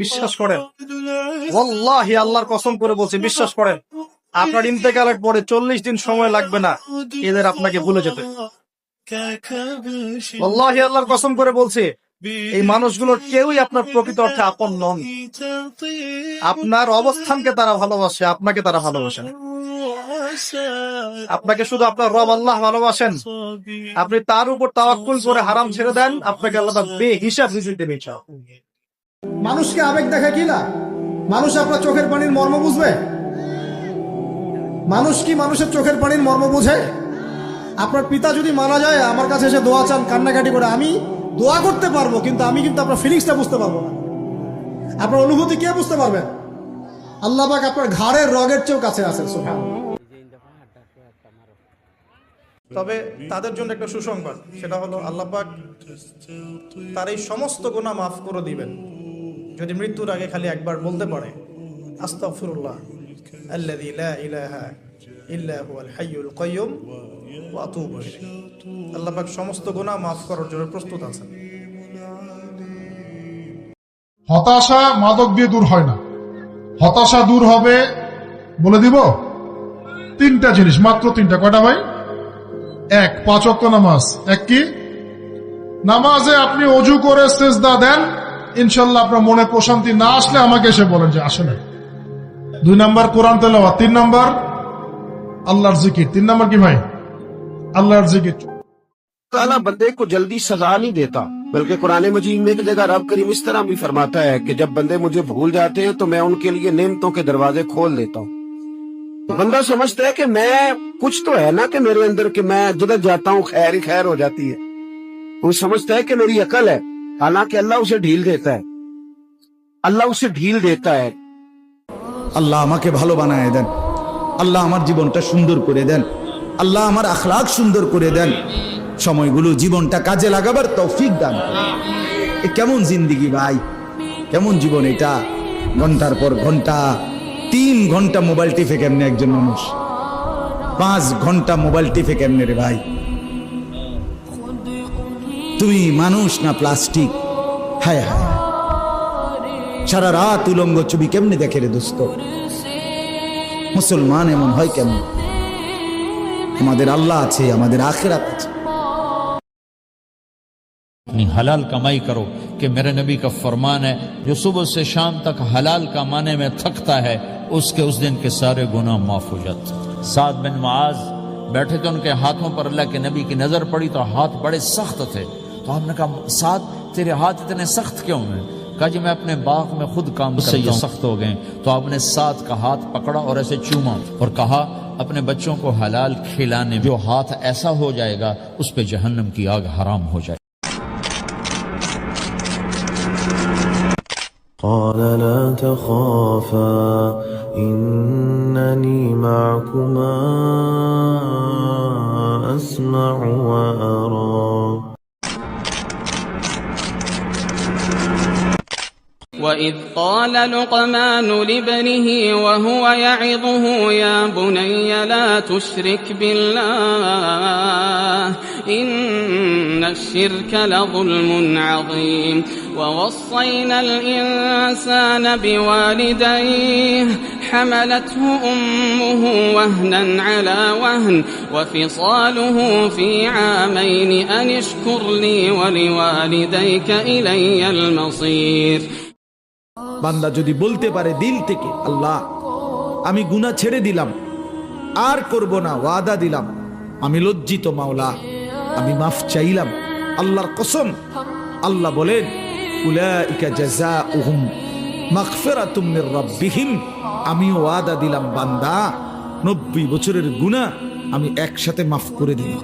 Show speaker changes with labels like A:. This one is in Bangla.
A: বিশ্বাস করেন, ওয়াল্লাহি আল্লাহর কসম করে বলছি, বিশ্বাস করেন, আপনার ইন্তেকালের পরে 40 দিন সময় লাগবে না এদের আপনাকে ভুলে যেতে। ওয়াল্লাহি আল্লাহর কসম করে বলছি, এই মানুষগুলোর কেউই আপনার প্রকৃত অর্থে আপন নন। আপনার অবস্থানকে তারা ভালোবাসে, আপনাকে তারা ভালোবাসে না। আপনাকে শুধু আপনার রব আল্লাহ ভালোবাসেন। আপনি তার উপর তাওয়াক্কুল করে হারাম ছেড়ে দেন, আপনাকে আল্লাহ বেহিসাব রিজিক দেবে ইনশাআল্লাহ।
B: মানুষকে আবেগ দেখে কি না? মানুষ আপনার চোখের পানির মর্ম বুঝবে? মানুষ কি মানুষের চোখের পানির মর্ম বুঝে? আপনার পিতা যদি মারা যায়, আমার কাছে এসে দোয়া চান কান্নাকাটি করে, আমি দোয়া করতে পারবো, কিন্তু আমি কিন্তু আপনার ফিলিংসটা বুঝতে পারবো না। আপনার অনুভূতি কে বুঝতে পারবেন? আল্লাহ পাক আপনার ঘাড়ের রগের চেয়েও কাছে আছেন। সুবহানাল্লাহ।
A: তবে তাদের জন্য একটা সুসংবাদ, সেটা হলো আল্লাহ পাক তার এই সমস্ত গুনাহ মাফ করে দিবেন যদি মৃত্যুর আগে খালি একবার বলতে পারে, আস্তাগফিরুল্লাহ আল্লাযী লা ইলাহা ইল্লা হুয়াল হাইয়ুল কাইয়্যুম ওয়া আতুবু ইলাইহি। আল্লাহ পাক সমস্ত গুনাহ মাফ করার জন্য প্রস্তুত আছেন।
C: হতাশা মাদক দিয়ে দূর হয় না। হতাশা দূর হবে, বলে দিব, 3টা জিনিস, মাত্র 3টা। কয়টা ভাই? 1, 5 ওয়াক্ত নামাজ। এক কি? নামাজে আপনি অজু করে সিজদা দেন, ইনশাল্লাহ আপনার মনে প্রশান্তি না আসলে আমাকে এসে বলেন যে আসে না। 2 নাম্বার কোরআন তেলাওয়াত। 3 নাম্বার আল্লাহর জিকির। 3 নাম্বার কি ভাই? আল্লাহর জিকির।
D: ताला बंदे को जल्दी सजा नहीं देता, बल्कि कुरान मजीद में एक जगह रब करीम इस तरह भी फरमाता है कि जब बंदे मुझे भूल जाते हैं तो मैं उनके लिए नेमतों के दरवाजे खोल देता हूँ। बंदा समझता है कि मैं कुछ तो है ना कि मेरे अंदर, कि मैं जिधर जाता हूँ खैर ही खैर हो जाती है। वो समझता है कि मेरी अकल है, हालांकि अल्लाह उसे ढील देता है। अल्लाह उसे ढील देता है।
B: আল্লাহ আমাকে ভালো বানায় দেন, আল্লাহ আমার জীবনটা সুন্দর করে দেন, আল্লাহ আমার আখলাক সুন্দর করে দেন, সময়গুলো জীবনটা কাজে লাগাবার তৌফিক দান করেন। এ কেমন জিন্দেগি ভাই, কেমন জীবন এটা? ঘন্টার পর ঘন্টা, 3 ঘন্টা মোবাইল টিপে কেমনে একজন মানুষ? 5 ঘন্টা মোবাইল টিপে কেমনে রে ভাই? তুমি মানুষ না প্লাস্টিক? হায় হায়, সারা রাত উলঙ্গ ছবি কেমনে দেখে রে দোস্ত? মুসলমান এমন হয় কেন? আমাদের আল্লাহ আছে, আমাদের আখিরাত আছে।
E: अपनी हलाल कमाई करो कि मेरे नबी का फरमान है, जो सुबह से शाम तक हलाल कमाने में थकता है उसके उस दिन के सारे गुनाह माफ हो जाते हैं। साद बिन मुआज बैठे थे, उनके हाथों पर अल्लाह के नबी की नजर पड़ी तो हाथ बड़े सख्त थे। तो आपने कहा, साद तेरे हाथ इतने सख्त क्यों हैं? कहा जी मैं अपने बाग में खुद काम से ये सख्त हो गए। तो आपने साद का हाथ पकड़ा और ऐसे चूमा और कहा, अपने बच्चों को हलाल खिलाने जो हाथ ऐसा हो जाएगा उस पे जहन्नम की आग हराम हो जाए।
F: قال لا تخافا إنني معكما أسمع وأرى
G: وإذ قال لقمان لابنه وهو يعظه يا بني لا تشرك بالله إن الشرك لظلم عظيم ووصينا الإنسان بوالديه حملته أمه وهنا على وهن وفصاله في عامين أن اشكر لي ولوالديك إلي المصير।
B: বান্দা যদি বলতে পারে দিল থেকে, আল্লাহ আমি গুনাহ ছেড়ে দিলাম, আর করব না, ওয়াদা দিলাম, আমি লজ্জিত মাওলা, আমি মাফ চাইলাম, আল্লাহর কসম, আল্লাহ বলেন উলাইকা জাযাউহুম মাগফিরাতুম মির রাব্বিহিম, আমি ওয়াদা দিলাম বান্দা 90 বছরের গুনাহ আমি একসাথে মাফ করে দিলাম।